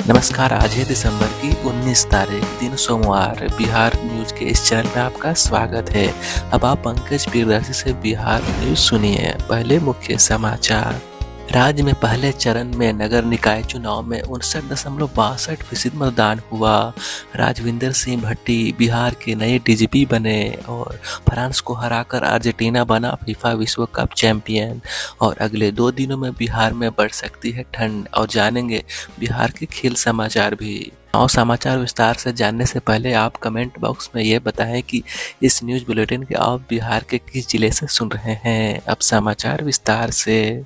नमस्कार। आज है दिसंबर की 19 तारीख, दिन सोमवार। बिहार न्यूज के इस चैनल में आपका स्वागत है। अब आप पंकज प्रियदर्शी से बिहार न्यूज सुनिए। पहले मुख्य समाचार। राज्य में पहले चरण में नगर निकाय चुनाव में 59.62% मतदान हुआ। राजविंदर सिंह भट्टी बिहार के नए डीजीपी बने और फ्रांस को हराकर अर्जेंटीना बना फीफा विश्व कप चैंपियन। और अगले 2 दिनों में बिहार में बढ़ सकती है ठंड। और जानेंगे बिहार के खेल समाचार भी। और समाचार विस्तार से जानने से पहले आप कमेंट बॉक्स में ये बताएं कि इस न्यूज बुलेटिन के आप बिहार के किस जिले से सुन रहे हैं। अब समाचार विस्तार से।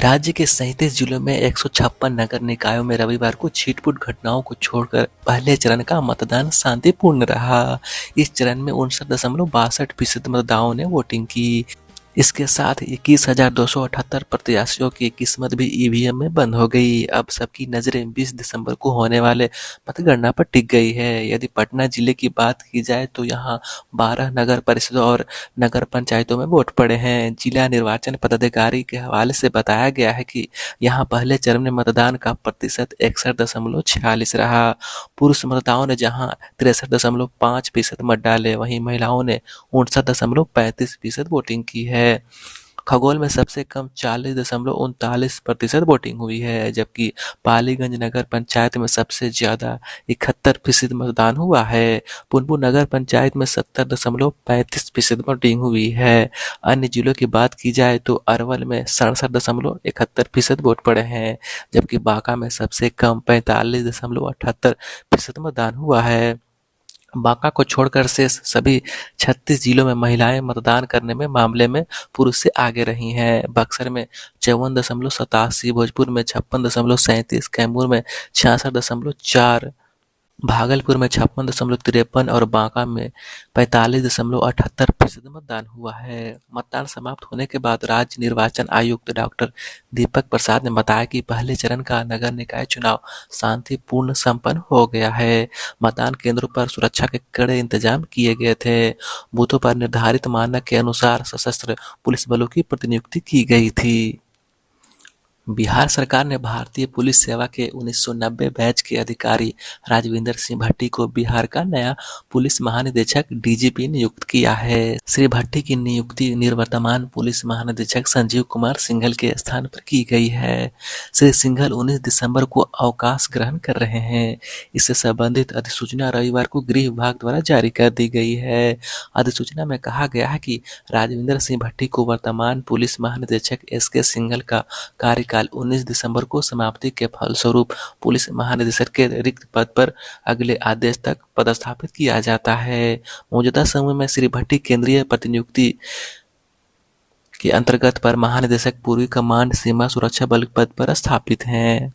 राज्य के 37 जिलों में 156 नगर निकायों में रविवार को छिटपुट घटनाओं को छोड़कर पहले चरण का मतदान शांतिपूर्ण रहा। इस चरण में 59.62% मतदाताओं ने वोटिंग की। इसके साथ 21,278 प्रत्याशियों की किस्मत भी ईवीएम में बंद हो गई। अब सबकी नजरें 20 दिसंबर को होने वाले मतगणना पर टिक गई है। यदि पटना जिले की बात की जाए तो यहां 12 नगर परिषदों और नगर पंचायतों में वोट पड़े हैं। जिला निर्वाचन पदाधिकारी के हवाले से बताया गया है कि यहां पहले चरण में मतदान का प्रतिशत 61.46 रहा। पुरुष मतदाताओं ने जहां 63.5% मत डाले, वहीं महिलाओं ने 59.35% वोटिंग की है। खगोल में सबसे कम 40.39% वोटिंग हुई है, जबकि पालीगंज नगर पंचायत में सबसे ज्यादा 71% मतदान हुआ है। पुनपुन नगर पंचायत में 70.35% वोटिंग हुई है। अन्य जिलों की बात की जाए तो अरवल में 67.71% वोट पड़े हैं, जबकि बांका में सबसे कम 45.78% मतदान हुआ है। बांका को छोड़कर शेष सभी 36 जिलों में महिलाएं मतदान करने में मामले में पुरुष से आगे रही हैं। बक्सर में 54.87, भोजपुर में 56.37, कैमूर में 66.4, भागलपुर में 56.53 और बांका में 45.78% मतदान हुआ है। मतदान समाप्त होने के बाद राज्य निर्वाचन आयुक्त डॉक्टर दीपक प्रसाद ने बताया कि पहले चरण का नगर निकाय चुनाव शांतिपूर्ण संपन्न हो गया है। मतदान केंद्रों पर सुरक्षा के कड़े इंतजाम किए गए थे। बूथों पर निर्धारित मानक के अनुसार सशस्त्र पुलिस बलों की प्रतिनियुक्ति की गई थी। बिहार सरकार ने भारतीय पुलिस सेवा के 1990 बैच के अधिकारी राजविंदर सिंह भट्टी को बिहार का नया पुलिस महानिदेशक डीजीपी नियुक्त किया है। श्री भट्टी की नियुक्ति निवर्तमान पुलिस महानिदेशक संजीव कुमार सिंघल के स्थान पर की गई है। श्री सिंघल 19 दिसंबर को अवकाश ग्रहण कर रहे हैं। इससे संबंधित अधिसूचना रविवार को गृह विभाग द्वारा जारी कर दी गई है। अधिसूचना में कहा गया है कि राजविंदर सिंह भट्टी को वर्तमान पुलिस महानिदेशक एसके सिंघल का कार्यकाल 19 दिसंबर को समाप्ति के फलस्वरूप पुलिस महानिदेशक के रिक्त पद पर अगले आदेश तक पदस्थापित किया जाता है। मौजूदा समय में श्री भट्टी केंद्रीय प्रतिनियुक्ति के अंतर्गत पर महानिदेशक पूर्वी कमांड सीमा सुरक्षा बल पद पर स्थापित हैं।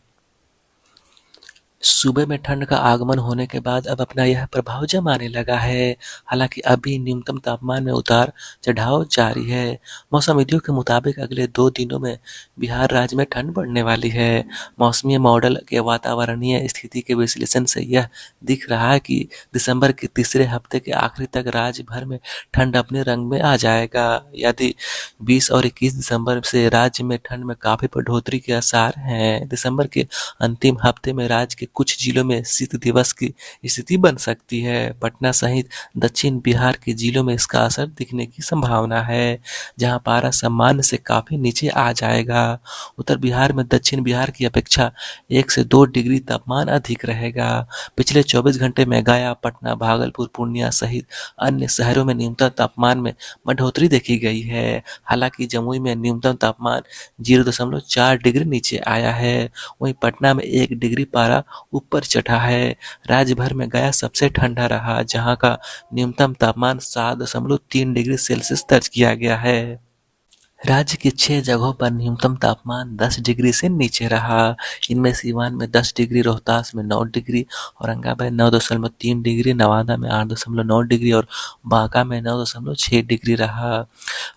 सूबे में ठंड का आगमन होने के बाद अब अपना यह प्रभाव जमाने लगा है। हालांकि अभी न्यूनतम तापमान में उतार चढ़ाव जारी है। मौसम विदों के मुताबिक अगले 2 दिनों में बिहार राज्य में ठंड बढ़ने वाली है। मौसमी मॉडल के वातावरणीय स्थिति के विश्लेषण से यह दिख रहा है कि दिसंबर के तीसरे हफ्ते के आखिरी तक राज्य भर में ठंड अपने रंग में आ जाएगा। यदि 20 और 21 दिसंबर से राज्य में ठंड में काफी बढ़ोतरी के आसार हैं। दिसंबर के अंतिम हफ्ते में राज्य के कुछ जिलों में शीत दिवस की स्थिति बन सकती है। पटना सहित दक्षिण बिहार के जिलों में इसका असर दिखने की संभावना है, जहां पारा सामान्य से काफी नीचे आ जाएगा। उत्तर बिहार में दक्षिण बिहार की अपेक्षा 1 से 2 डिग्री तापमान अधिक रहेगा। पिछले 24 घंटे में गया, पटना, भागलपुर, पूर्णिया सहित अन्य शहरों में न्यूनतम तापमान में बढ़ोतरी देखी गई है। हालांकि जमुई में न्यूनतम तापमान 0.4 डिग्री नीचे आया है। वहीं पटना में 1 डिग्री पारा ऊपर चढ़ा है। राज्य भर में गया सबसे ठंडा रहा, जहां का न्यूनतम तापमान 7.3 डिग्री सेल्सियस दर्ज किया गया है। राज्य की 6 जगहों पर न्यूनतम तापमान 10 डिग्री से नीचे रहा। इनमें सीवान में 10 डिग्री, रोहतास में 9 डिग्री, औरंगाबाद 9.3 डिग्री, नवादा में 8.9 डिग्री और बांका में 9.6 डिग्री रहा।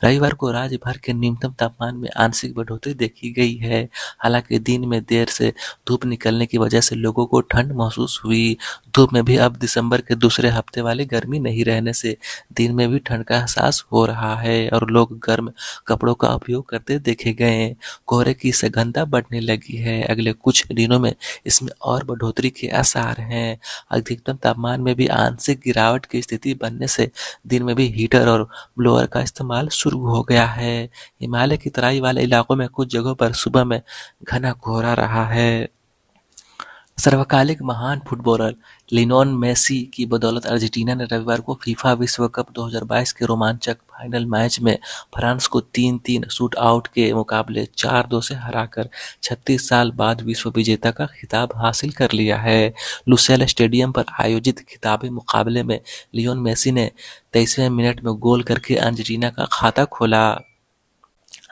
रविवार को राज्य भर के न्यूनतम तापमान में आंशिक बढ़ोतरी देखी गई है। हालांकि दिन में देर से धूप निकलने की वजह से लोगों को ठंड महसूस हुई। धूप में भी अब दिसंबर के दूसरे हफ्ते वाली गर्मी नहीं रहने से दिन में भी ठंड का एहसास हो रहा है और लोग गर्म कपड़ों का उपयोग करते देखे गए। कोहरे की सघनता बढ़ने लगी है। अगले कुछ दिनों में इसमें और बढ़ोतरी के आसार हैं। अधिकतम तापमान में भी आंशिक गिरावट की स्थिति बनने से दिन में भी हीटर और ब्लोअर का इस्तेमाल शुरू हो गया है। हिमालय की तराई वाले इलाकों में कुछ जगहों पर सुबह में घना कोहरा रहा है। सर्वकालिक महान फुटबॉलर लियोनेल मेसी की बदौलत अर्जेंटीना ने रविवार को फीफा विश्व कप 2022 के रोमांचक फाइनल मैच में फ्रांस को 3-3 शूटआउट के मुकाबले 4-2 से हराकर 36 साल बाद विश्व विजेता का खिताब हासिल कर लिया है। लुसेल स्टेडियम पर आयोजित खिताबी मुकाबले में लियोनेल मेसी ने 23वें मिनट में गोल करके अर्जेंटीना का खाता खोला।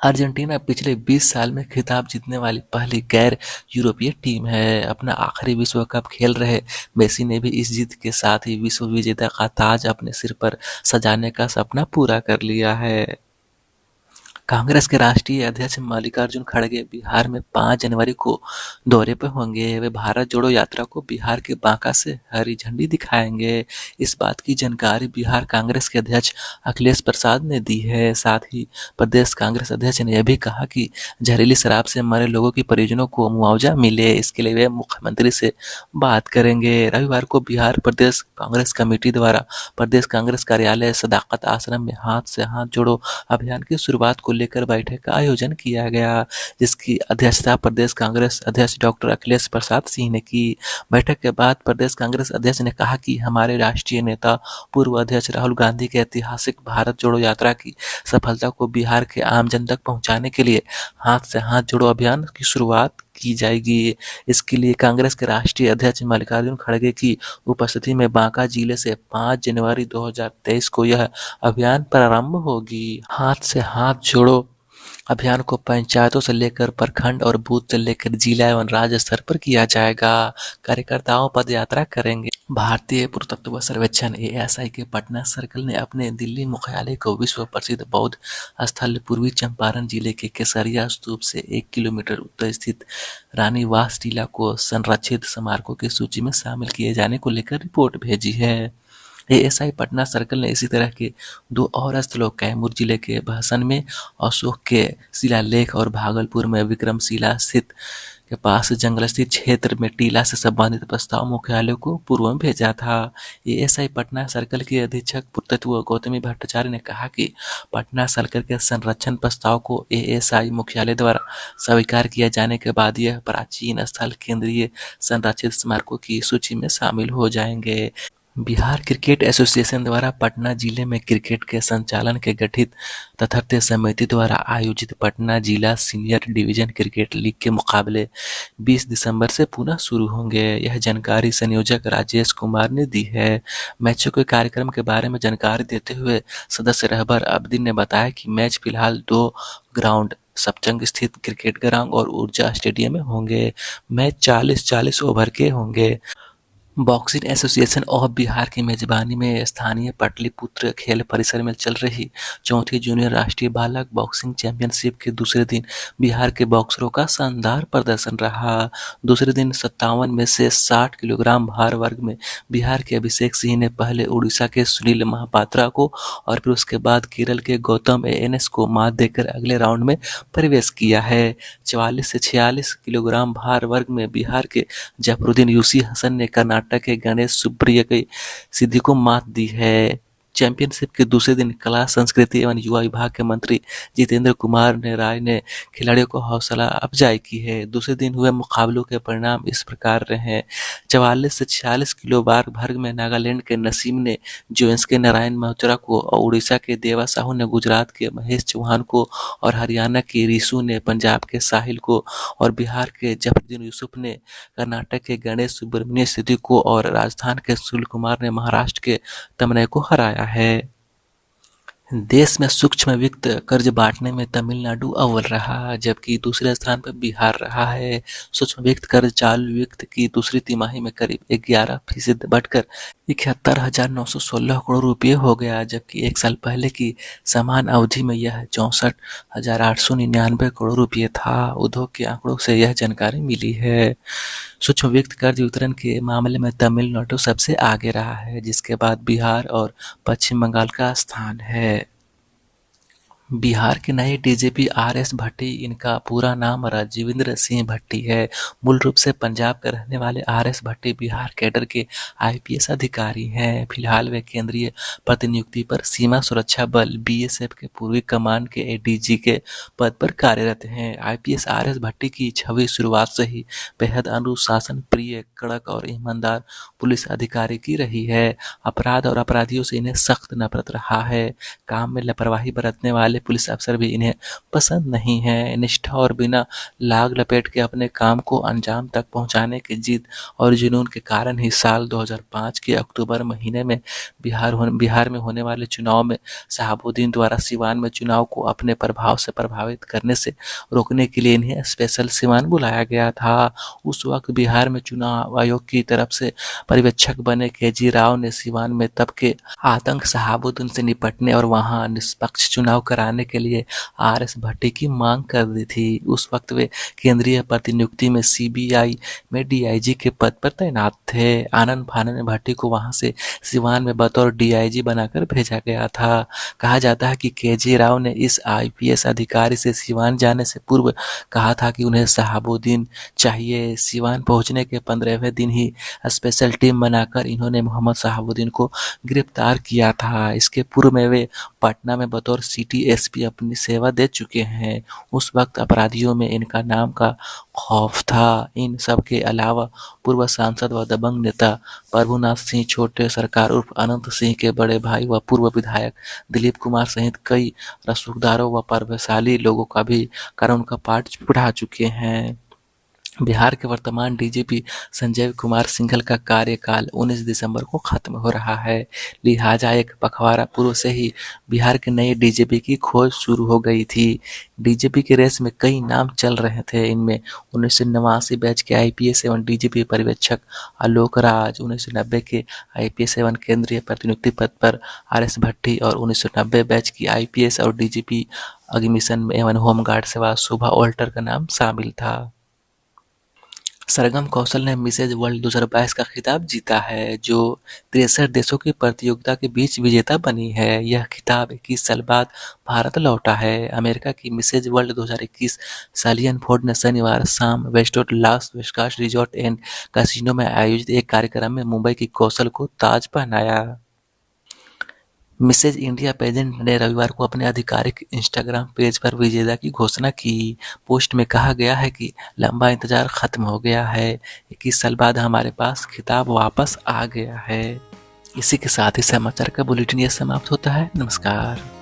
अर्जेंटीना पिछले 20 साल में खिताब जीतने वाली पहली गैर यूरोपीय टीम है। अपना आखिरी विश्व कप खेल रहे मेसी ने भी इस जीत के साथ ही विश्व विजेता का ताज अपने सिर पर सजाने का सपना पूरा कर लिया है। कांग्रेस के राष्ट्रीय अध्यक्ष मल्लिकार्जुन खड़गे बिहार में 5 जनवरी को दौरे पर होंगे। वे भारत जोड़ो यात्रा को बिहार के बांका से हरी झंडी दिखाएंगे। इस बात की जानकारी बिहार कांग्रेस के अध्यक्ष अखिलेश प्रसाद ने दी है। साथ ही प्रदेश कांग्रेस अध्यक्ष ने यह भी कहा कि जहरीली शराब से मरे लोगों के परिजनों को मुआवजा मिले, इसके लिए वे मुख्यमंत्री से बात करेंगे। रविवार को बिहार प्रदेश कांग्रेस कमेटी द्वारा प्रदेश कांग्रेस कार्यालय सदाकत आश्रम में हाथ से हाथ जोड़ो अभियान की शुरुआत को लेकर बैठक का आयोजन किया गया, जिसकी अध्यक्षता प्रदेश कांग्रेस अध्यक्ष डॉक्टर अखिलेश प्रसाद सिंह ने की। बैठक के बाद प्रदेश कांग्रेस अध्यक्ष ने कहा कि हमारे राष्ट्रीय नेता पूर्व अध्यक्ष राहुल गांधी के ऐतिहासिक भारत जोड़ो यात्रा की सफलता को बिहार के आम जन तक पहुंचाने के लिए हाथ से हाथ जोड़ो अभियान की शुरुआत की जाएगी। इसके लिए कांग्रेस के राष्ट्रीय अध्यक्ष मल्लिकार्जुन खड़गे की उपस्थिति में बांका जिले से 5 जनवरी 2023 को यह अभियान प्रारंभ होगी। हाथ से हाथ जोड़ो अभियान को पंचायतों से लेकर प्रखंड और बूथ से लेकर जिला एवं राज्य स्तर पर किया जाएगा। कार्यकर्ताओं पद यात्रा करेंगे। भारतीय पुरातत्व सर्वेक्षण एएसआई के पटना सर्कल ने अपने दिल्ली मुख्यालय को विश्व प्रसिद्ध बौद्ध स्थल पूर्वी चंपारण जिले के केसरिया स्तूप से 1 किलोमीटर उत्तर स्थित रानी वास टीला को संरक्षित स्मारकों की सूची में शामिल किए जाने को लेकर रिपोर्ट भेजी है। एएसआई पटना सर्कल ने इसी तरह के 2 और स्थलों कैमूर जिले के बहसन में अशोक के शिलालेख और भागलपुर में विक्रमशिला स्थित के पास जंगल स्थित क्षेत्र में टीला से संबंधित प्रस्ताव मुख्यालय को पूर्व में भेजा था। एएसआई पटना सर्कल के अधीक्षक पुरातत्व गौतमी भट्टाचार्य ने कहा कि पटना सर्कल के संरक्षण प्रस्ताव को एएसआई मुख्यालय द्वारा स्वीकार किया जाने के बाद यह प्राचीन स्थल केंद्रीय संरक्षित स्मारकों की सूची में शामिल हो जाएंगे। बिहार क्रिकेट एसोसिएशन द्वारा पटना जिले में क्रिकेट के संचालन के गठित तथार्थ समिति द्वारा आयोजित पटना जिला सीनियर डिवीजन क्रिकेट लीग के मुकाबले 20 दिसंबर से पुनः शुरू होंगे। यह जानकारी संयोजक राजेश कुमार ने दी है। मैचों के कार्यक्रम के बारे में जानकारी देते हुए सदस्य रहबर अब्दीन ने बताया कि मैच फिलहाल 2 ग्राउंड सप्तंग स्थित क्रिकेट ग्राउंड और ऊर्जा स्टेडियम में होंगे। मैच 40-40 ओवर के होंगे। बॉक्सिंग एसोसिएशन ऑफ बिहार की मेजबानी में स्थानीय पाटलिपुत्र खेल परिसर में चल रही 4थी जूनियर राष्ट्रीय बालक बॉक्सिंग चैंपियनशिप के दूसरे दिन बिहार के बॉक्सरों का शानदार प्रदर्शन रहा। दूसरे दिन 57 में से 60 किलोग्राम भार वर्ग में बिहार के अभिषेक सिंह ने पहले उड़ीसा के सुनील महापात्रा को और फिर उसके बाद केरल के गौतम एएनएस को मात देकर अगले राउंड में प्रवेश किया है। 44 से 46 किलोग्राम भार वर्ग में बिहार के जफरुद्दीन यूसी हसन ने कर्नाटक के गणेश सुप्रिय की सिद्धि को मात दी है। चैंपियनशिप के दूसरे दिन कला संस्कृति एवं युवा विभाग के मंत्री जितेंद्र कुमार ने राय ने खिलाड़ियों को हौसला अफजाई की है। दूसरे दिन हुए मुकाबलों के परिणाम इस प्रकार रहे। 44 से 46 किलो भार वर्ग में नागालैंड के नसीम ने जोएंस के नारायण मल्होत्रा को और उड़ीसा के देवा साहू ने गुजरात के महेश चौहान को और हरियाणा की रिशु ने पंजाब के साहिल को और बिहार के जफरुद्दीन यूसुफ ने कर्नाटक के गणेश सुब्रमण्य सिद्धि को और राजस्थान के सुनील कुमार ने महाराष्ट्र के तमनय को हराया है। देश में सूक्ष्म वित्त कर्ज बांटने में तमिलनाडु अव्वल रहा, जबकि दूसरे स्थान पर बिहार रहा है। सूक्ष्म वित्त कर्ज चालू वित्त की दूसरी तिमाही में करीब 11% बढ़कर 71,916 करोड़ रुपये हो गया, जबकि एक साल पहले की समान अवधि में यह 64,899 करोड़ रुपये था। उद्योग के आंकड़ों से यह जानकारी मिली है। सूक्ष्म वित्त कर्ज वितरण के मामले में तमिलनाडु सबसे आगे रहा है, जिसके बाद बिहार और पश्चिम बंगाल का स्थान है। बिहार के नए डीजीपी आर.एस. भट्टी, इनका पूरा नाम राजीवेंद्र सिंह भट्टी है। मूल रूप से पंजाब के रहने वाले आर.एस. भट्टी बिहार कैडर के आईपीएस अधिकारी हैं। फिलहाल वे केंद्रीय प्रतिनियुक्ति पर सीमा सुरक्षा बल बीएसएफ के पूर्वी कमान के एडीजी के पद पर कार्यरत हैं। IPS RS. भट्टी की छवि शुरुआत से ही बेहद अनुशासन प्रिय, कड़क और ईमानदार पुलिस अधिकारी की रही है। अपराध और अपराधियों से इन्हें सख्त नफरत रहा है। काम में लापरवाही बरतने वाले पुलिस अफसर भी इन्हें पसंद नहीं है। निष्ठा और बिना लाग लपेट के अपने काम को अंजाम तक पहुंचाने की जिद और जुनून के कारण ही साल 2005 के अक्टूबर महीने में बिहार में होने वाले चुनाव में शहाबुद्दीन द्वारा सिवान में चुनाव को अपने प्रभाव से प्रभावित करने से रोकने के लिए इन्हें स्पेशल सिवान बुलाया गया था। उस वक्त बिहार में चुनाव आयोग की तरफ से पर्यवेक्षक बने केजी राव ने सिवान में तब के आतंक शहाबुद्दीन से निपटने और वहां निष्पक्ष चुनाव कराने के लिए आर.एस. भट्टी की मांग कर दी थी। उस वक्त वे केंद्रीय प्रतिनियुक्ति में सीबीआई में डीआईजी के पद पर तैनात थे। आनन फानन में भट्टी को वहां से सिवान में बतौर डीआईजी बनाकर भेजा गया था। कहा जाता है कि केजी राव ने इस आईपीएस अधिकारी से सिवान जाने से पूर्व कहा था कि उन्हें शहाबुद्दीन चाहिए। सिवान पहुंचने के 15वें दिन ही स्पेशल टीम बनाकर इन्होंने मोहम्मद शहाबुद्दीन को गिरफ्तार किया था। इसके पूर्व में वे पटना में बतौर सिटी एसपी अपनी सेवा दे चुके हैं। उस वक्त अपराधियों में इनका नाम का खौफ था। इन सब के अलावा पूर्व सांसद व दबंग नेता प्रभुनाथ सिंह छोटे सरकार उर्फ अनंत सिंह के बड़े भाई व पूर्व विधायक दिलीप कुमार सहित कई रसूखदारों व प्रभावशाली लोगों का भी कारण उनका पाठ पढ़ा चुके हैं। बिहार के वर्तमान डीजीपी संजय कुमार सिंघल का कार्यकाल 19 दिसंबर को खत्म हो रहा है। लिहाजा एक पखवाड़ा पूर्व से ही बिहार के नए डीजीपी की खोज शुरू हो गई थी। डीजीपी के रेस में कई नाम चल रहे थे। इनमें 1989 बैच के आईपीएस एवं डीजीपी पर्यवेक्षक आलोक राज, 1990 के आईपीएस एवं केंद्रीय प्रतिनियुक्ति पद पर आर.एस. भट्टी और 1990 बैच की आईपीएस और डीजीपी अग्निशमन एवं होमगार्ड सेवा शोभा ओल्टर का नाम शामिल था। सरगम कौशल ने मिसेज वर्ल्ड 2022 का खिताब जीता है, जो 63 देशों की प्रतियोगिता के बीच विजेता बनी है। यह खिताब 21 साल बाद भारत लौटा है। अमेरिका की मिसेज वर्ल्ड 2021 सालियन फोर्ड ने शनिवार शाम Westwood Las Vegas resort and casino में आयोजित एक कार्यक्रम में मुंबई की कौशल को ताज पहनाया। मिसेज इंडिया पेजेंट ने रविवार को अपने आधिकारिक इंस्टाग्राम पेज पर विजेता की घोषणा की। पोस्ट में कहा गया है कि लंबा इंतजार खत्म हो गया है। 21 साल बाद हमारे पास खिताब वापस आ गया है। इसी के साथ ही समाचार का बुलेटिन ये समाप्त होता है। नमस्कार।